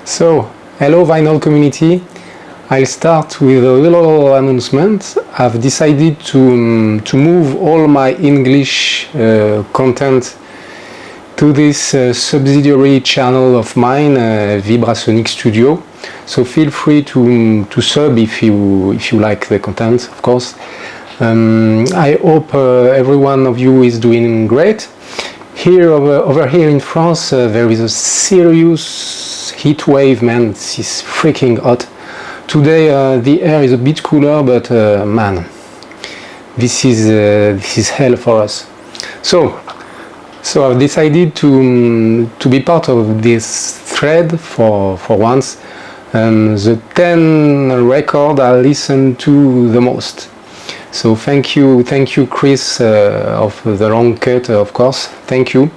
So, hello vinyl community. I'll start with a little announcement. I've decided to move all my English content to this subsidiary channel of mine, Vibrasonic Studio. So feel free to sub if you like the content, of course. I hope every one of you is doing great. Here over here in France, there is a serious heat wave, man. This is freaking hot. Today the air is a bit cooler, but man, this is hell for us. So I've decided to be part of this thread for once. The 10 record I listen to the most. So thank you Chris of the Long Cut, of course. Thank you.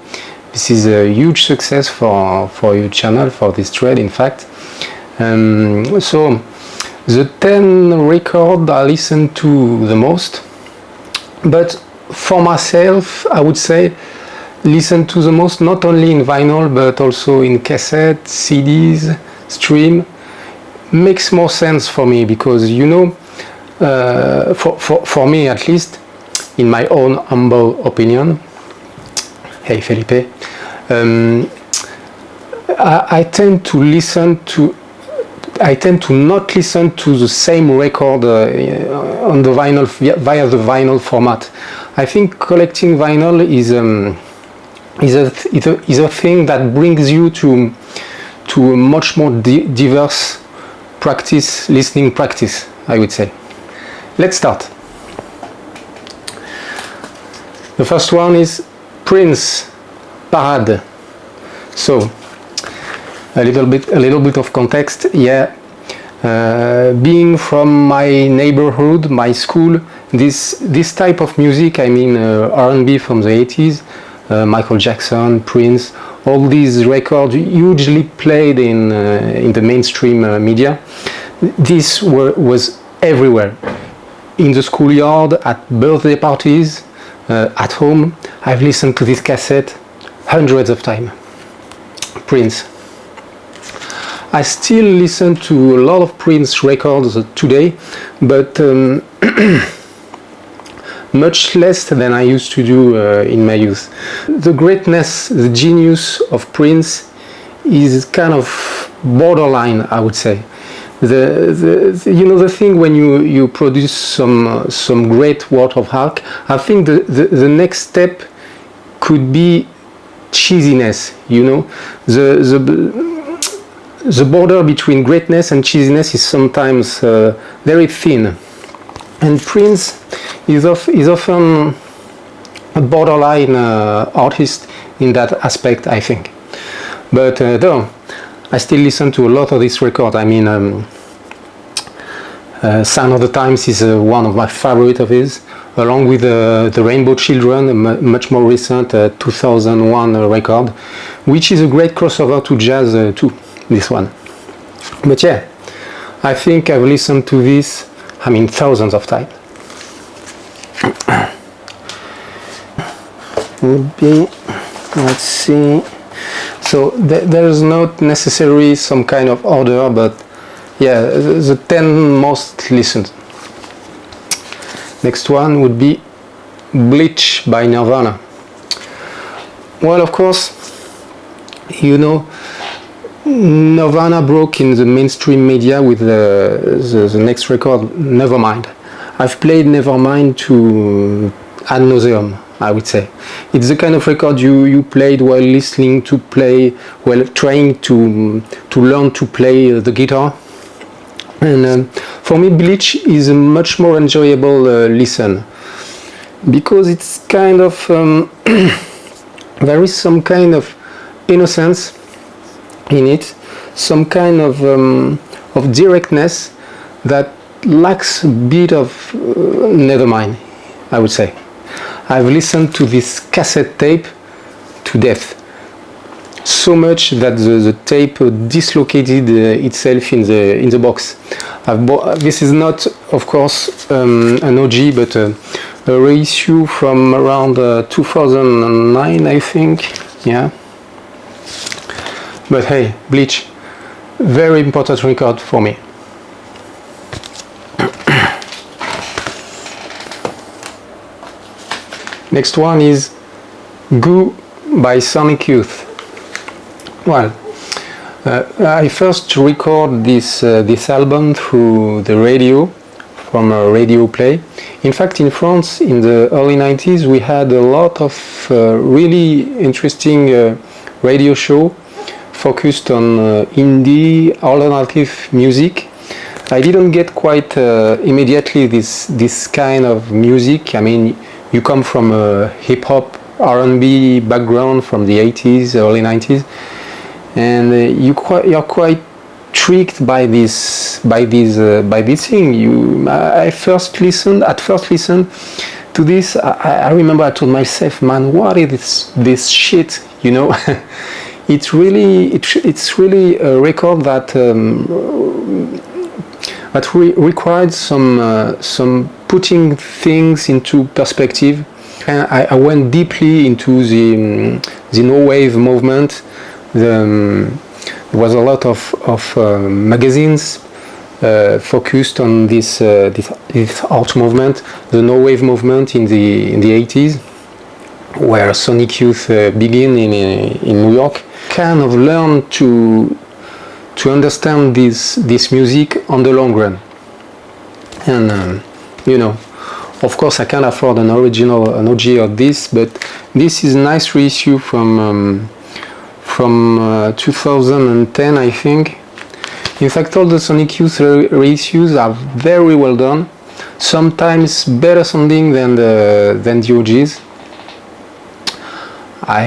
This is a huge success for your channel, for this thread in fact. So the 10 record I listen to the most, but for myself I would say listen to the most not only in vinyl but also in cassette, CDs, stream. Makes more sense for me because, you know, for me at least, in my own humble opinion, hey Felipe, I tend to not listen to the same record on the vinyl via the vinyl format. I think collecting vinyl is a thing that brings you to a much more diverse listening practice, I would say. Let's start. The first one is Prince, Parade. So a little bit of context. Yeah, being from my neighborhood, my school, this type of music, I mean R&B from the 80s, Michael Jackson, Prince, all these records hugely played in the mainstream media. This was everywhere. In the schoolyard, at birthday parties, at home. I've listened to this cassette hundreds of times. Prince. I still listen to a lot of Prince records today, but much less than I used to do in my youth. The greatness, the genius of Prince is kind of borderline, I would say. You know the thing when you produce some great work of art, I think the next step could be cheesiness. You know, the border between greatness and cheesiness is sometimes very thin, and Prince is often a borderline artist in that aspect, I think. But though I still listen to a lot of this record. I mean, Sign of the Times is one of my favorite of his, along with the Rainbow Children, a much more recent 2001 record, which is a great crossover to jazz too, this one. But yeah, I think I've listened to this, I mean, thousands of times. Maybe, let's see. So there's not necessarily some kind of order, but yeah, the 10 most listened. Next one would be Bleach by Nirvana. Well, of course, you know, Nirvana broke in the mainstream media with the next record, Nevermind. I've played Nevermind to ad nauseum, I would say. It's the kind of record you played while listening to play, while trying to learn to play the guitar. And for me, Bleach is a much more enjoyable listen, because it's kind of there is some kind of innocence in it, some kind of directness that lacks a bit of Nevermind, I would say. I've listened to this cassette tape to death, so much that the tape dislocated itself in the box. This is not, of course, an OG, but a reissue from around 2009, I think. Yeah. But hey, Bleach, very important record for me. Next one is Goo by Sonic Youth. Well, I first record this album through the radio, from a radio play. In fact, in France, in the early 90s, we had a lot of really interesting radio show focused on indie, alternative music. I didn't get quite immediately this kind of music. I mean, you come from a hip-hop, R&B background from the 80s, early 90s, and you're quite tricked by this thing. At first listen to this, I remember I told myself, man, what is this shit? You know, it's really a record that required some putting things into perspective. And I went deeply into the no wave movement. There was a lot of magazines focused on this art movement, the no wave movement in the 80s, where Sonic Youth began in New York. Kind of learned to understand this music on the long run. And you know, of course, I can't afford an OG of this, but this is a nice reissue from 2010, I think. In fact, all the Sonic Youth reissues are very well done. Sometimes better sounding than the OGs. I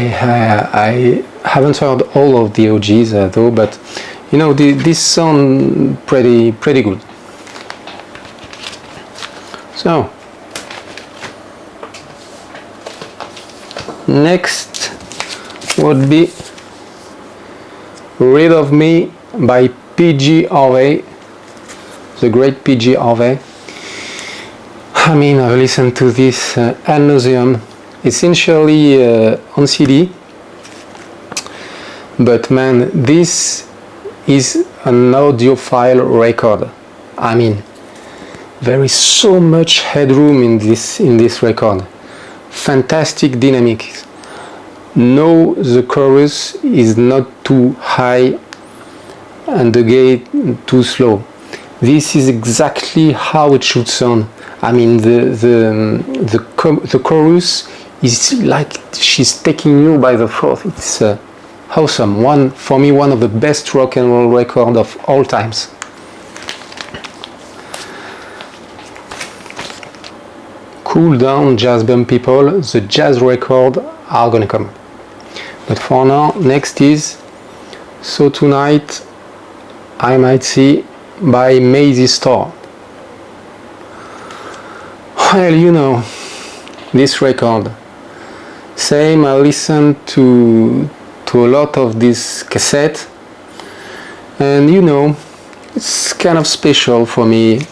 haven't heard all of the OGs though, but you know, this sound pretty good. So next would be Rid of Me by P.G. Harvey, the great P.G. Harvey. I mean, I've listened to this ad nauseum, essentially on CD, but man, this is an audiophile record. I mean, there is so much headroom in this record. Fantastic dynamics. No, the chorus is not too high and the gate too slow. This is exactly how it should sound. I mean, the chorus is like she's taking you by the throat. It's awesome. For me, one of the best rock and roll records of all times. Cool down, jazz bum people. The jazz record are gonna come. But for now, next is So Tonight I Might See by Maisie Starr. Well, you know, this record. Same, I listened to a lot of this cassette, and you know, it's kind of special for me.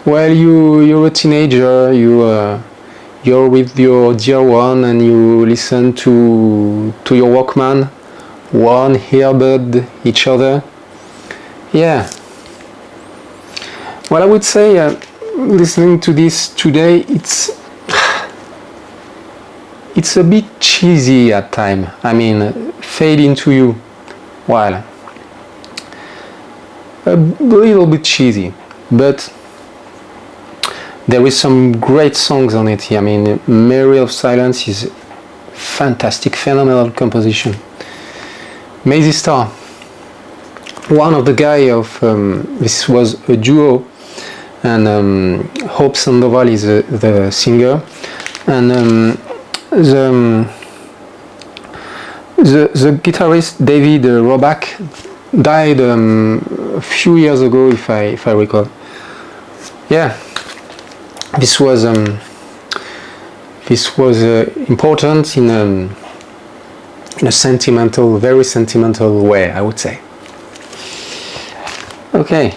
Well, you're a teenager, you're with your dear one, and you listen to your Walkman, one earbud each other. Yeah. Well, I would say listening to this today, it's a bit cheesy at times. I mean, Fade Into You. Well, a little bit cheesy, but there is some great songs on it. I mean, Mary of Silence is fantastic, phenomenal composition. Maisie Starr, one of the guy of this was a duo, and Hope Sandoval is the singer, and the guitarist David Roback died a few years ago, if I recall. Yeah. This was important in a sentimental, very sentimental way, I would say. Okay.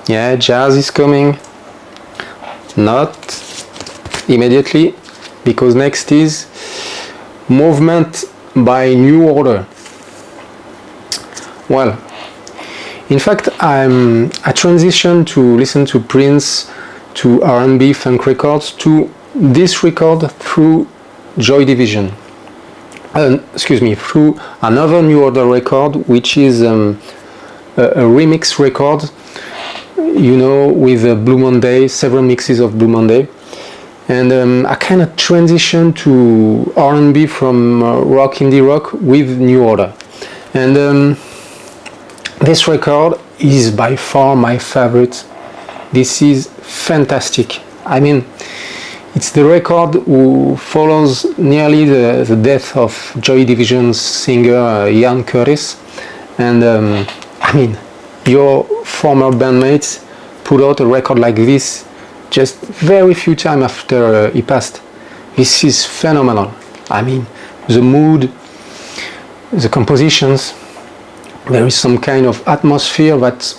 Yeah, jazz is coming. Not immediately, because next is Movement by New Order. Well, in fact, I transitioned to listen to Prince, to R&B funk records, to this record through Joy Division. Through another New Order record, which is a remix record, you know, with Blue Monday, several mixes of Blue Monday. And I kind of transitioned to R&B from rock, indie rock with New Order. And this record is by far my favorite. This is fantastic. I mean, it's the record who follows nearly the death of Joy Division's singer Ian Curtis. And I mean, your former bandmates put out a record like this just very few time after he passed. This is phenomenal. I mean, the mood, the compositions, there is some kind of atmosphere that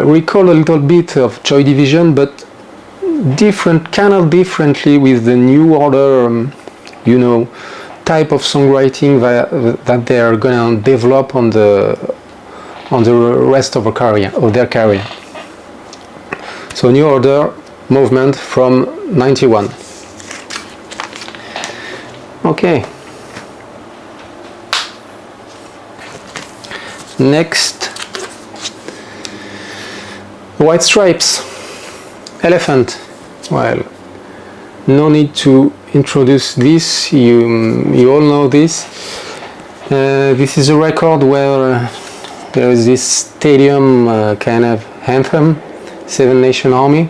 recall a little bit of Joy Division, but differently with the New Order, you know, type of songwriting that they are gonna develop on the rest of their career. So New Order movement from 91. Okay. Next, White Stripes, Elephant. Well, no need to introduce this. You all know this. This is a record where there is this stadium kind of anthem, Seven Nation Army.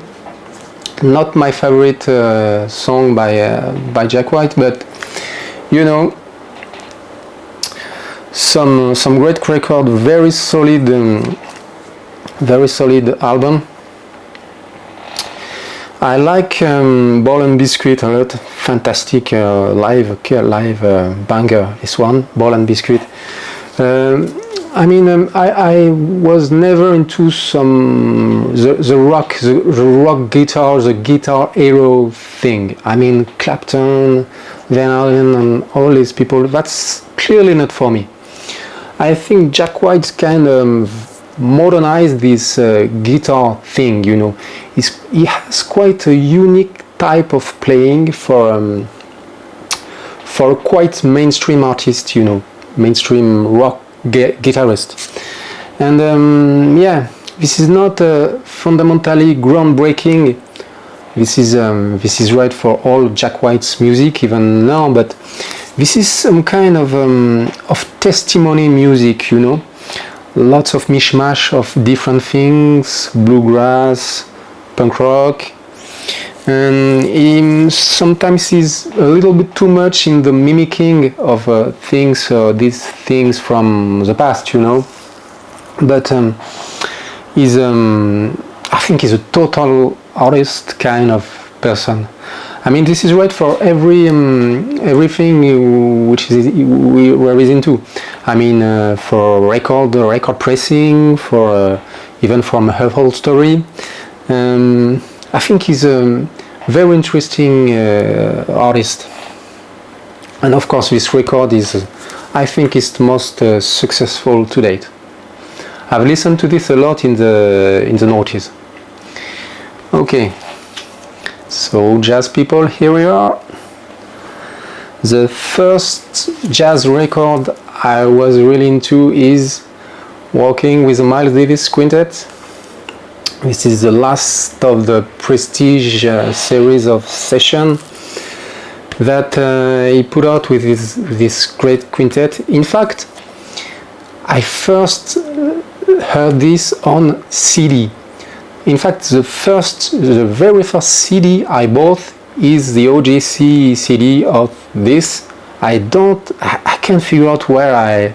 Not my favorite song by Jack White, but you know, some great record, very solid album. I like Ball and Biscuit a lot. Fantastic live banger. This one, Ball and Biscuit. I mean, I was never into the rock guitar, the guitar hero thing. I mean, Clapton, Van Halen, and all these people. That's clearly not for me. I think Jack White's kind of modernized this guitar thing. You know, he has quite a unique type of playing for quite mainstream artist. You know, mainstream rock guitarist. And yeah, this is not fundamentally groundbreaking. This is right for all Jack White's music even now, but this is some kind of testimony music, you know, lots of mishmash of different things, bluegrass, punk rock, and sometimes he's a little bit too much in the mimicking of these things from the past, you know. But I think he's a total artist kind of person. I mean, this is right for everything which where he's into. I mean, for record pressing, for even from her whole story. I think he's a very interesting artist, and of course this record is, I think, is the most successful to date. I've listened to this a lot in the noughties. Okay, so jazz people, here we are. The first jazz record I was really into is Walking with the Miles Davis Quintet. This is the last of the Prestige series of sessions that he put out with this great quintet. In fact, I first heard this on CD. In fact, the very first CD I bought is the OJC CD of this. I can't figure out where I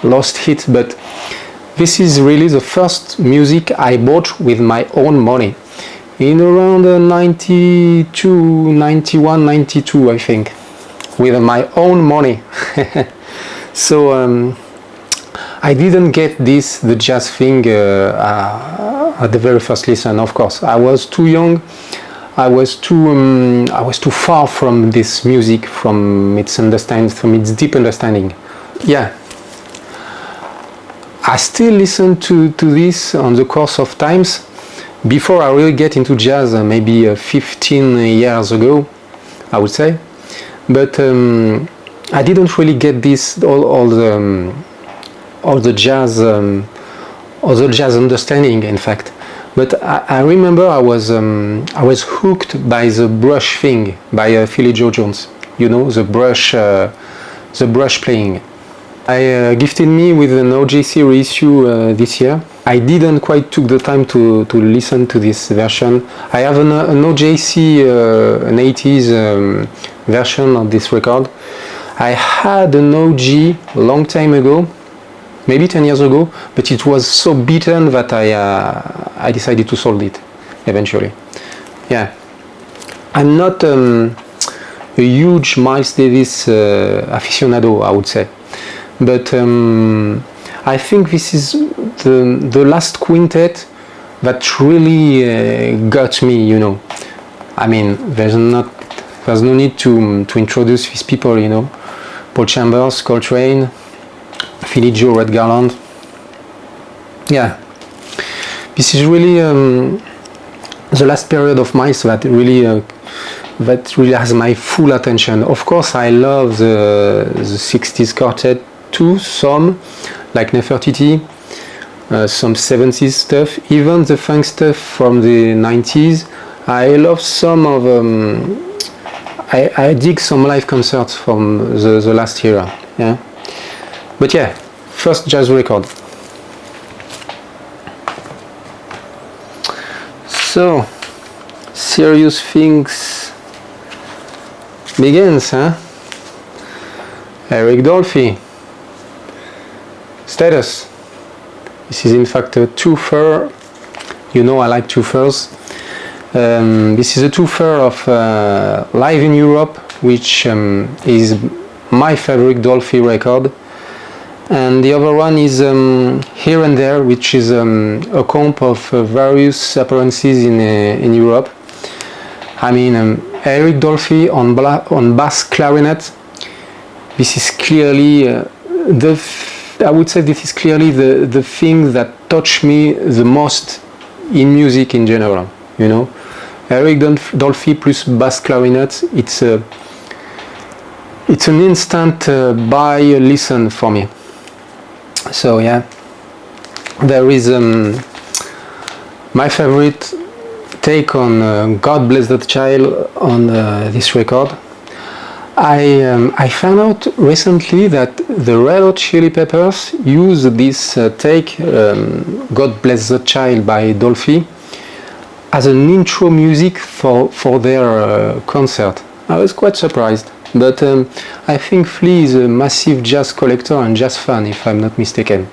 lost it, but this is really the first music I bought with my own money in around 92, 91, 92, I think, with my own money. So I didn't get the jazz thing at the very first listen. Of course, I was too young. I was too far from this music, from its deep understanding. Yeah. I still listen to this on the course of times. Before I really get into jazz, maybe 15 years ago, I would say. But I didn't really get this all the jazz understanding, in fact. But I remember I was hooked by the brush thing by Philly Joe Jones. You know, the brush playing. I gifted me with an OJC reissue this year. I didn't quite took the time to listen to this version. I have an OJC, an 80s version of this record. I had an OG a long time ago, maybe 10 years ago, but it was so beaten that I decided to sold it eventually. Yeah, I'm not a huge Miles Davis aficionado, I would say, but I think this is the last quintet that really got me, you know. I mean, there's no need to introduce these people, you know. Paul Chambers, Coltrane, Philly Joe, Red Garland. Yeah, this is really the last period of Miles that really has my full attention. Of course, I love the 60s quartet too, some like Nefertiti, some 70s stuff, even the funk stuff from the 90s. I love some of I dig some live concerts from the last era. Yeah, but yeah, first jazz record. So serious things begins, huh? Eric Dolphy. Status. This is in fact a twofer. You know I like twofers. This is a twofer of Live in Europe, which is my favorite Dolphy record, and the other one is Here and There, which is a comp of various appearances in Europe. I mean, Eric Dolphy on bass clarinet. This is clearly I would say this is clearly the thing that touched me the most in music in general. You know, Eric Dolphy plus bass clarinet. It's an instant buy listen for me. So yeah, there is my favorite take on God Bless the Child on this record. I found out recently that the Red Hot Chili Peppers use this take, God Bless the Child by Dolphy, as an intro music for their concert. I was quite surprised, but I think Flea is a massive jazz collector and jazz fan, if I'm not mistaken.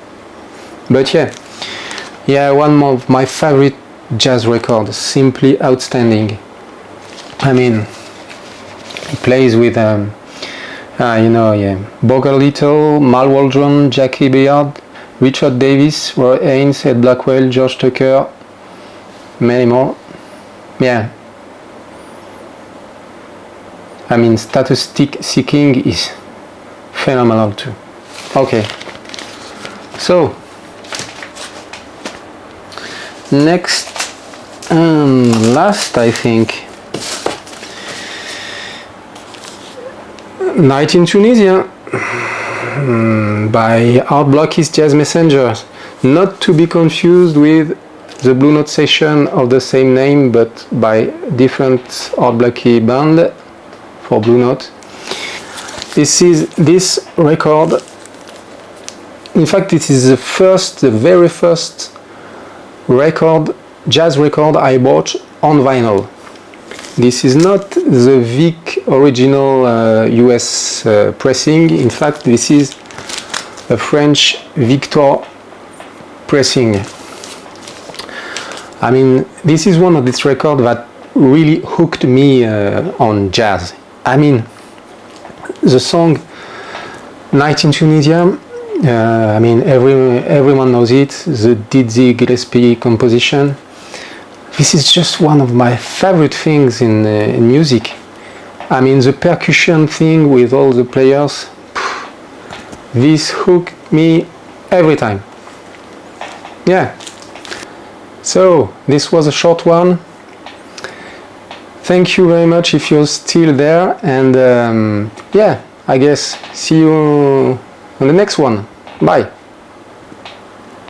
But yeah, one of my favorite jazz records, simply outstanding. I mean, he plays with, Booker Little, Mal Waldron, Jackie Beard, Richard Davis, Roy Haynes, Ed Blackwell, George Tucker, many more. Yeah. I mean, Status Seeking is phenomenal too. Okay. So, next and last, I think, Night in Tunisia by Art Blakey's Jazz Messengers, not to be confused with the Blue Note session of the same name, but by different Art Blakey band for Blue Note. This record, in fact it is the very first jazz record I bought on vinyl. This is not the Vic original US pressing. In fact, this is a French Victor pressing. I mean, this is one of these records that really hooked me on jazz. I mean, the song Night in Tunisia, I mean, everyone knows it, the Dizzy Gillespie composition. This is just one of my favorite things in music. I mean, the percussion thing with all the players, this hooked me every time. yeah. So this was a short one. Thank you very much if you're still there, and yeah, I guess see you on the next one. Bye.